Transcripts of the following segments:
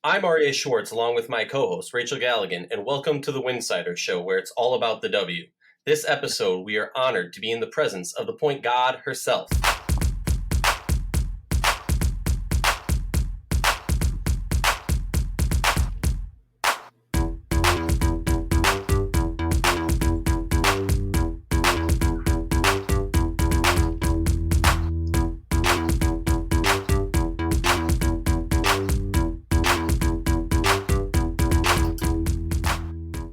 I'm Aryeh Schwartz along with my co-host Rachel Galligan, and welcome to the Winsidr show where it's all about the W. This episode, we are honored to be in the presence of the point god herself.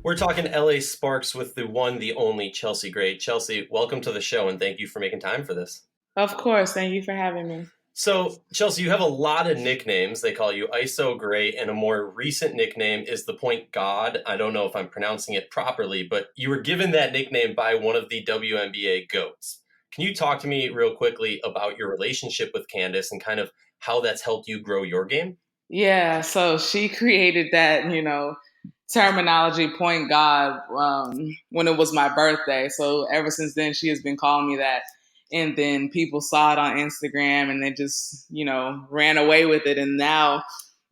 We're talking LA Sparks with the one, the only Chelsea Gray. Chelsea, welcome to the show, and thank you for making time for this. Of course. Thank you for having me. So, Chelsea, you have a lot of nicknames. They call you ISO Gray, and a more recent nickname is the point god. I don't know if I'm pronouncing it properly, but you were given that nickname by one of the WNBA GOATs. Can you talk to me real quickly about your relationship with Candace and kind of how that's helped you grow your game? Yeah, so she created that, terminology point god when it was my birthday. So ever since then, she has been calling me that. And then people saw it on Instagram and they just, ran away with it. And now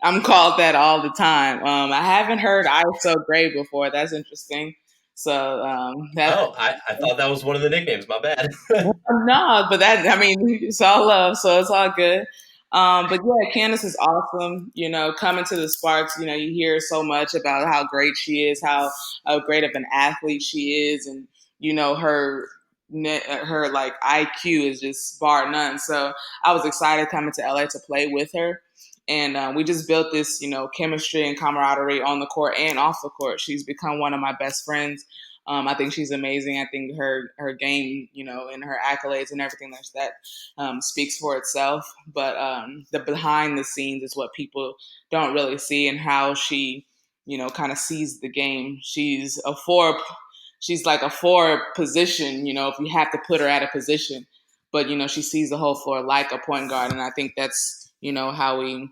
I'm called that all the time. I haven't heard I so great before. That's interesting. So I thought that was one of the nicknames. My bad. no, but it's all love, so it's all good. But yeah, Candace is awesome. Coming to the Sparks, you hear so much about how great she is, how great of an athlete she is, and her like IQ is just bar none. So I was excited coming to LA to play with her. And we just built this, chemistry and camaraderie on the court and off the court. She's become one of my best friends. I think she's amazing. I think her game, and her accolades and everything like that speaks for itself. But the behind the scenes is what people don't really see, and how she, kind of sees the game. She's like a four position, if you have to put her at a position. But, she sees the whole floor like a point guard. And I think that's, how we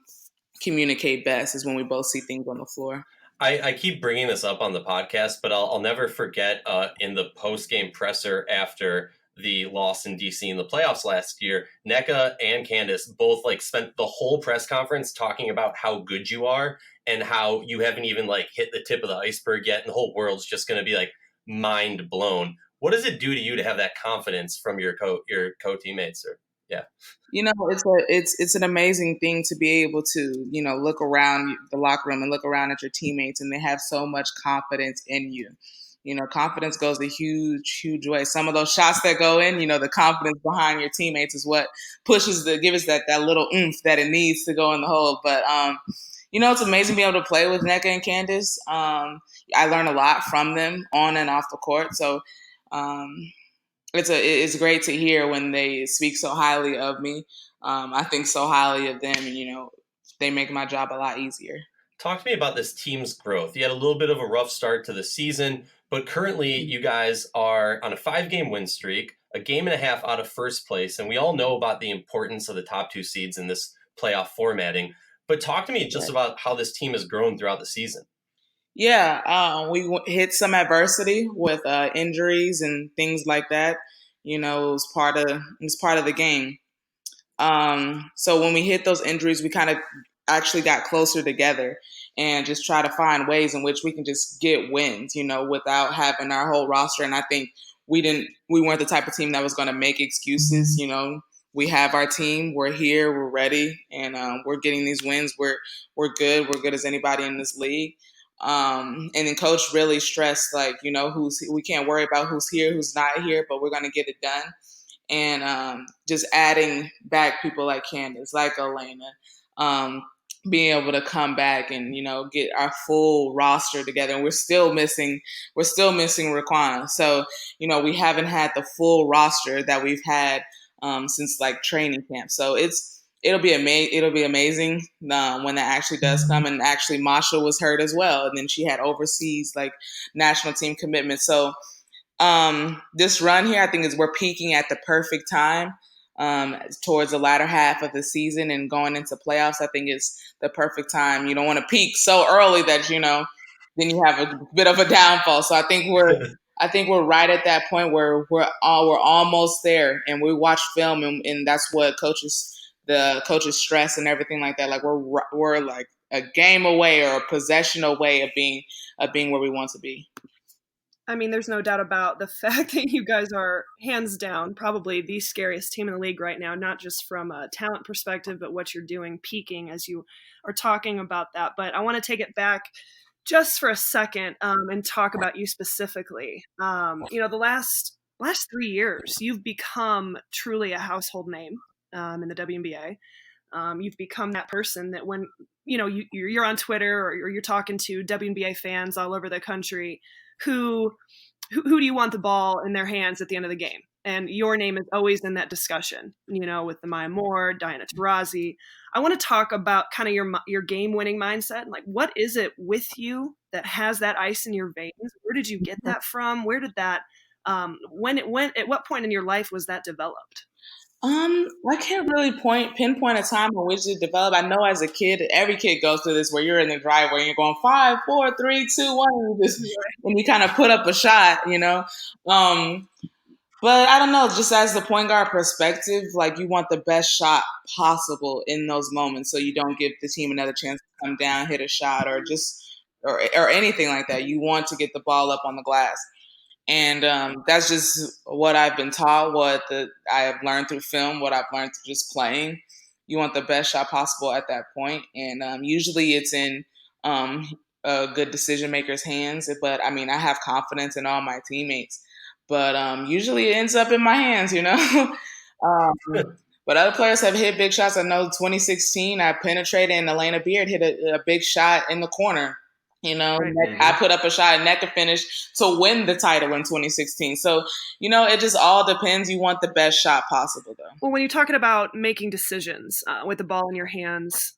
communicate best, is when we both see things on the floor. I keep bringing this up on the podcast, but I'll never forget in the post-game presser after the loss in DC in the playoffs last year, Nneka and Candace both spent the whole press conference talking about how good you are and how you haven't even hit the tip of the iceberg yet, and the whole world's just going to be mind blown. What does it do to you to have that confidence from your co-teammates? Yeah. It's an amazing thing to be able to, look around the locker room and look around at your teammates, and they have so much confidence in you. Confidence goes a huge, huge way. Some of those shots that go in, the confidence behind your teammates is what gives us that little oomph that it needs to go in the hole. But, it's amazing being able to play with Nneka and Candace. I learn a lot from them on and off the court. So, it's great to hear when they speak so highly of me. I think so highly of them, and they make my job a lot easier. Talk to me about this team's growth. You had a little bit of a rough start to the season, but currently you guys are on a 5-game win streak, a game and a half out of first place, and we all know about the importance of the top 2 seeds in this playoff formatting. But talk to me just about how this team has grown throughout the season. Yeah, we hit some adversity with injuries and things like that. It was part of the game. So when we hit those injuries, we kind of actually got closer together and just try to find ways in which we can just get wins, without having our whole roster. And I think we weren't the type of team that was going to make excuses. We have our team, we're here, we're ready, and we're getting these wins. We're good. We're good as anybody in this league. And then coach really stressed, we can't worry about who's here, who's not here, but we're going to get it done. And just adding back people like Candace, like Elena, being able to come back and, get our full roster together. And we're still missing Raquan. So, we haven't had the full roster that we've had since training camp. So it'll be amazing when that actually does come. And actually, Masha was hurt as well, and then she had overseas national team commitment. So this run here, I think, we're peaking at the perfect time towards the latter half of the season and going into playoffs. I think it's the perfect time. You don't want to peak so early that then you have a bit of a downfall. So I think we're right at that point where we're almost there, and we watch film, and that's what the coaches stress and everything like that. We're a game away or a possession away of being where we want to be. I mean, there's no doubt about the fact that you guys are hands down probably the scariest team in the league right now, not just from a talent perspective, but what you're doing peaking as you are talking about that. But I want to take it back just for a second and talk about you specifically. The last 3 years, you've become truly a household name in the WNBA. You've become that person that when you're on Twitter or you're talking to WNBA fans all over the country, who do you want the ball in their hands at the end of the game? And your name is always in that discussion, with the Maya Moore, Diana Taurasi. I want to talk about kind of your game-winning mindset. Like, what is it with you that has that ice in your veins? Where did you get that from? Where did that, at what point in your life was that developed? I can't really pinpoint a time in which it developed. I know as a kid, every kid goes through this where you're in the driveway and you're going 5, 4, 3, 2, 1, and you kind of put up a shot, But I don't know, just as the point guard perspective, like you want the best shot possible in those moments so you don't give the team another chance to come down, hit a shot, or anything like that. You want to get the ball up on the glass. And that's just what I've been taught, I have learned through film, what I've learned through just playing. You want the best shot possible at that point. And usually it's in a good decision maker's hands. But, I mean, I have confidence in all my teammates. But usually it ends up in my hands, But other players have hit big shots. I know 2016, I penetrated and Elena Beard hit a big shot in the corner. Right. I put up a shot and Nneka finished to win the title in 2016. So, it just all depends. You want the best shot possible, though. Well, when you're talking about making decisions with the ball in your hands,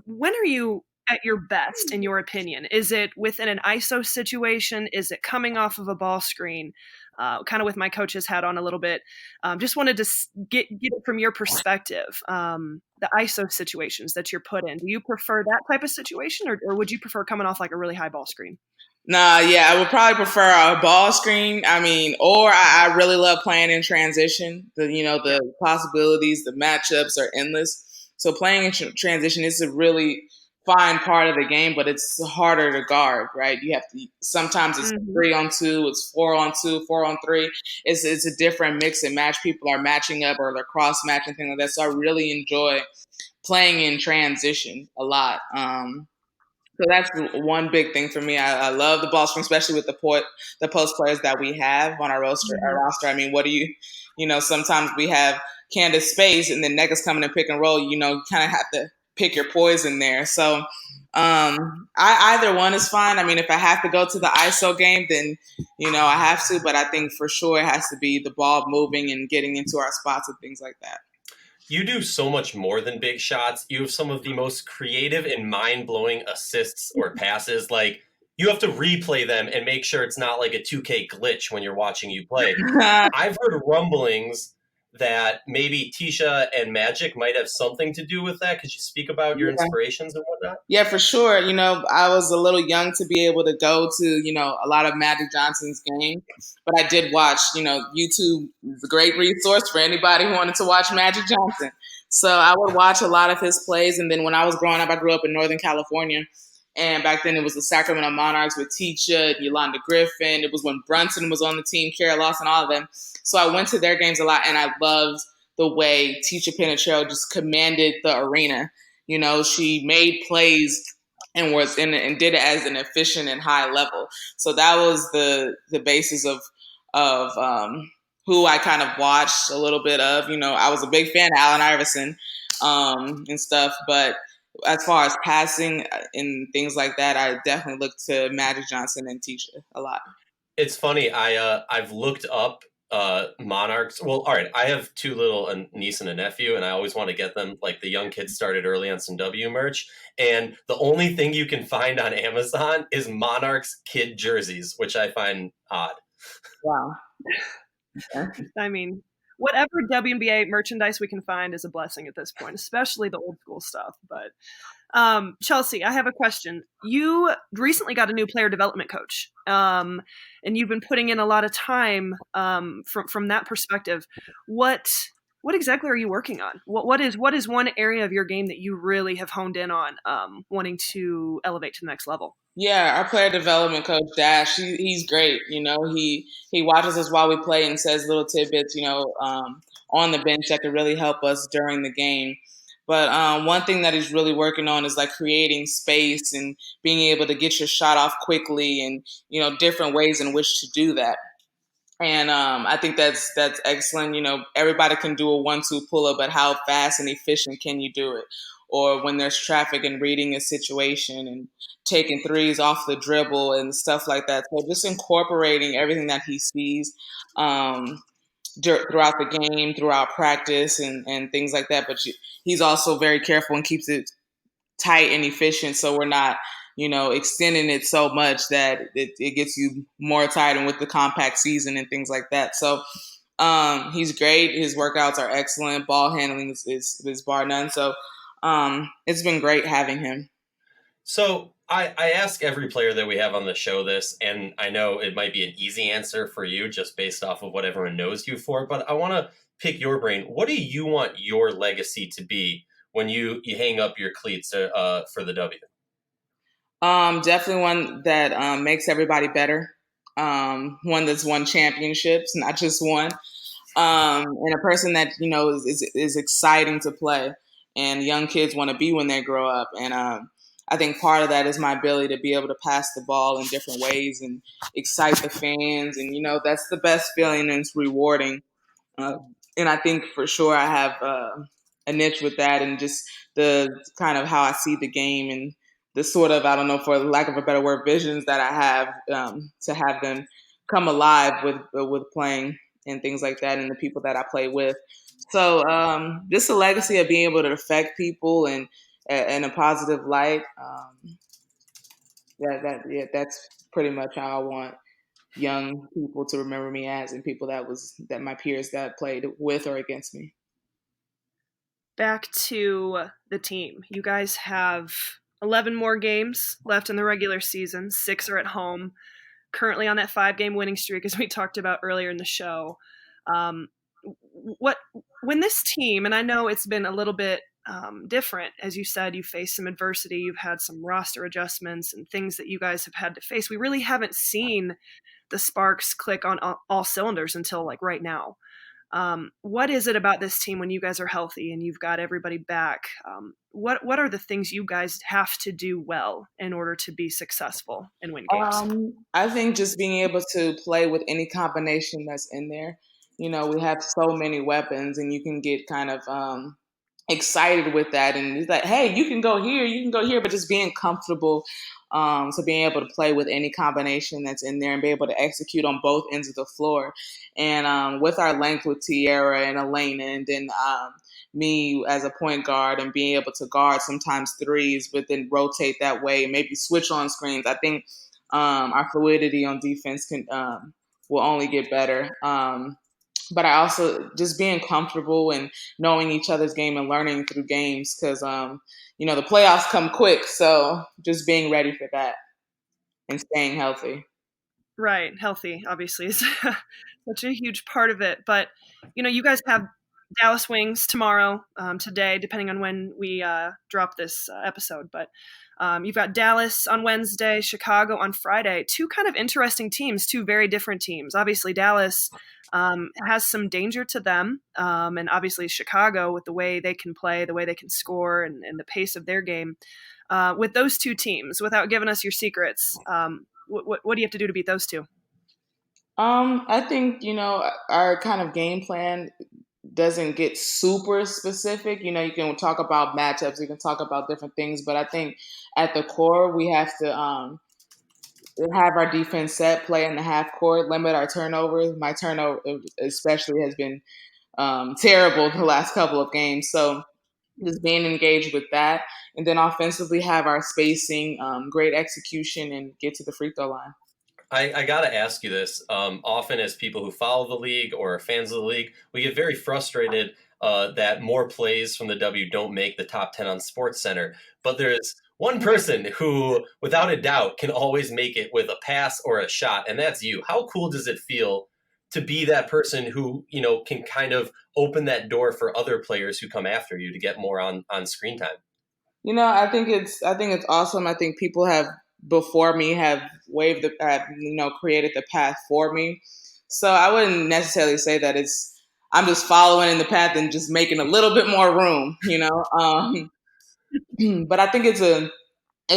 when are you at your best, in your opinion? Is it within an ISO situation? Is it coming off of a ball screen? Kind of with my coach's hat on a little bit. Just wanted to get it from your perspective, the ISO situations that you're put in. Do you prefer that type of situation or would you prefer coming off like a really high ball screen? Nah, yeah, I would probably prefer a ball screen. I mean, or I really love playing in transition. The possibilities, the matchups are endless. So playing in transition is a really fine part of the game, but it's harder to guard, right? You have to, sometimes it's 3-on-2, it's 4-on-2, 4-on-3. It's a different mix and match. People are matching up or they're cross matching, things like that. So I really enjoy playing in transition a lot. So that's one big thing for me. I love the ball screen, especially with the post players that we have on our roster. I mean, what do sometimes we have Candace space and then Nneka's coming and pick and roll. You kind of have to pick your poison there. So either one is fine. I mean, if I have to go to the ISO game, then, I have to. But I think for sure it has to be the ball moving and getting into our spots and things like that. You do so much more than big shots. You have some of the most creative and mind-blowing assists or passes. Like, you have to replay them and make sure it's not like a 2K glitch when you're watching you play. I've heard rumblings that maybe Tisha and Magic might have something to do with that. Could you speak about your inspirations and whatnot? Yeah, for sure. I was a little young to be able to go to, a lot of Magic Johnson's games, but I did watch, YouTube is a great resource for anybody who wanted to watch Magic Johnson. So I would watch a lot of his plays. And then when I was growing up, I grew up in Northern California. And back then it was the Sacramento Monarchs with Tisha, Yolanda Griffin. It was when Brunson was on the team, Kara Lawson, all of them. So I went to their games a lot, and I loved the way Tisha Penicheiro just commanded the arena. She made plays and did it as an efficient and high level. So that was the basis of who I kind of watched a little bit of. I was a big fan of Allen Iverson and stuff, but as far as passing and things like that, I definitely look to Magic Johnson and Tisha a lot. It's funny. I've looked up Monarchs. Well, all right. I have two little a niece and a nephew, and I always want to get them, like, the young kids started early on some W merch. And the only thing you can find on Amazon is Monarchs kid jerseys, which I find odd. Wow. I mean, whatever WNBA merchandise we can find is a blessing at this point, especially the old school stuff. But Chelsea, I have a question. You recently got a new player development coach, and you've been putting in a lot of time from that perspective. What what exactly are you working on? What is one area of your game that you really have honed in on, wanting to elevate to the next level? Yeah, our player development coach Dash, he's great. He watches us while we play and says little tidbits, on the bench that could really help us during the game. But one thing that he's really working on is like creating space and being able to get your shot off quickly, and different ways in which to do that. And I think that's excellent. Everybody can do a 1-2 pull up, but how fast and efficient can you do it? Or when there's traffic and reading a situation and taking threes off the dribble and stuff like that. So just incorporating everything that he sees throughout the game, throughout practice, and things like that. But he's also very careful and keeps it tight and efficient, so we're not extending it so much that it gets you more tired, and with the compact season and things like that. So he's great. His workouts are excellent. Ball handling is bar none. So it's been great having him. So I ask every player that we have on the show this, and I know it might be an easy answer for you just based off of what everyone knows you for, but I want to pick your brain. What do you want your legacy to be when you hang up your cleats for the W? Definitely one that makes everybody better. One that's won championships, not just one. And a person that is exciting to play, and young kids want to be when they grow up. And I think part of that is my ability to be able to pass the ball in different ways and excite the fans. And that's the best feeling, and it's rewarding. And I think for sure I have a niche with that, and just the kind of how I see the game, and the sort of, I don't know, for lack of a better word, visions that I have to have them come alive with playing and things like that, and the people that I play with. So just a legacy of being able to affect people and in a positive light. That's pretty much how I want young people to remember me as, and people that my peers that played with or against me. Back to the team. You guys have 11 more games left in the regular season. 6 are at home. Currently on that 5-game winning streak, as we talked about earlier in the show. When this team, and I know it's been a little bit different, as you said, you faced some adversity, you've had some roster adjustments and things that you guys have had to face. We really haven't seen the sparks click on all cylinders until like right now. What is it about this team when you guys are healthy and you've got everybody back? What are the things you guys have to do well in order to be successful and win games? I think just being able to play with any combination that's in there. We have so many weapons, and you can get kind of excited with that. And it's like, hey, you can go here, but just being comfortable. So being able to play with any combination that's in there and be able to execute on both ends of the floor. And with our length with Tierra and Elena, and then me as a point guard, and being able to guard sometimes threes, but then rotate that way, maybe switch on screens. I think our fluidity on defense will only get better. But I also just being comfortable and knowing each other's game and learning through games, because the playoffs come quick. So just being ready for that and staying healthy. Right. Healthy, obviously, is such a huge part of it. But, you guys have Dallas Wings tomorrow, today, depending on when we drop this episode. But you've got Dallas on Wednesday, Chicago on Friday. 2 kind of interesting teams, 2 very different teams. Obviously, Dallas has some danger to them. And obviously, Chicago, with the way they can play, the way they can score, and the pace of their game. With those 2 teams, without giving us your secrets, what do you have to do to beat those 2? I think, our kind of game plan doesn't get super specific. You can talk about matchups, you can talk about different things, but I think at the core, we have to have our defense set, play in the half court, limit our turnovers. My turnover especially has been terrible the last couple of games. So just being engaged with that. And then offensively have our spacing, great execution, and get to the free throw line. I got to ask you this. Often as people who follow the league or are fans of the league, we get very frustrated that more plays from the W don't make the top 10 on SportsCenter. But there's one person who, without a doubt, can always make it with a pass or a shot, and that's you. How cool does it feel to be that person who, can kind of open that door for other players who come after you to get more on screen time? I think it's awesome. I think people have before me have created the path for me. So I wouldn't necessarily say that I'm just following in the path and just making a little bit more room, but I think it's a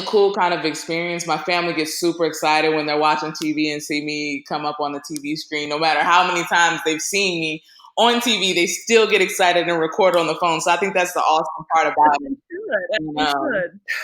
cool kind of experience. My family gets super excited when they're watching TV and see me come up on the TV screen. No matter how many times they've seen me on TV, they still get excited and record on the phone. So I think that's the awesome part about it.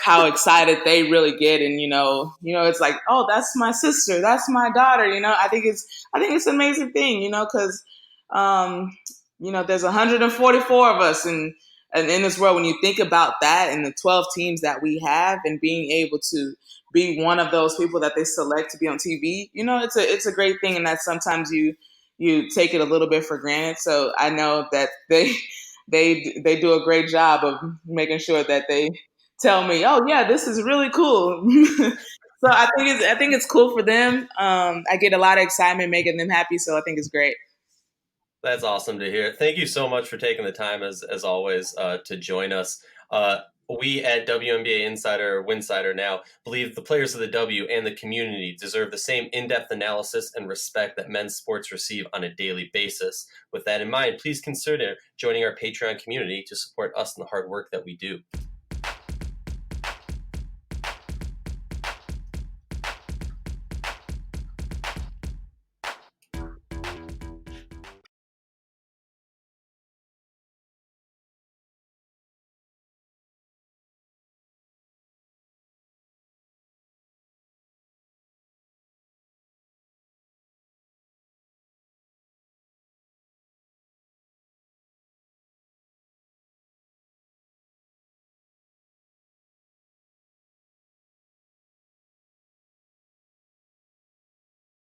How excited they really get, and it's like, oh, that's my sister, that's my daughter. I think it's an amazing thing. Because there's 144 of us, and in this world, when you think about that and the 12 teams that we have, and being able to be one of those people that they select to be on TV, it's a great thing, and that sometimes you take it a little bit for granted. So I know that they do a great job of making sure that they tell me, oh yeah, this is really cool. So I think it's cool for them. I get a lot of excitement making them happy, so I think it's great. That's awesome to hear. Thank you so much for taking the time, as always, to join us. We at WNBA Insider, Winsidr now, believe the players of the W and the community deserve the same in-depth analysis and respect that men's sports receive on a daily basis. With that in mind, please consider joining our Patreon community to support us in the hard work that we do.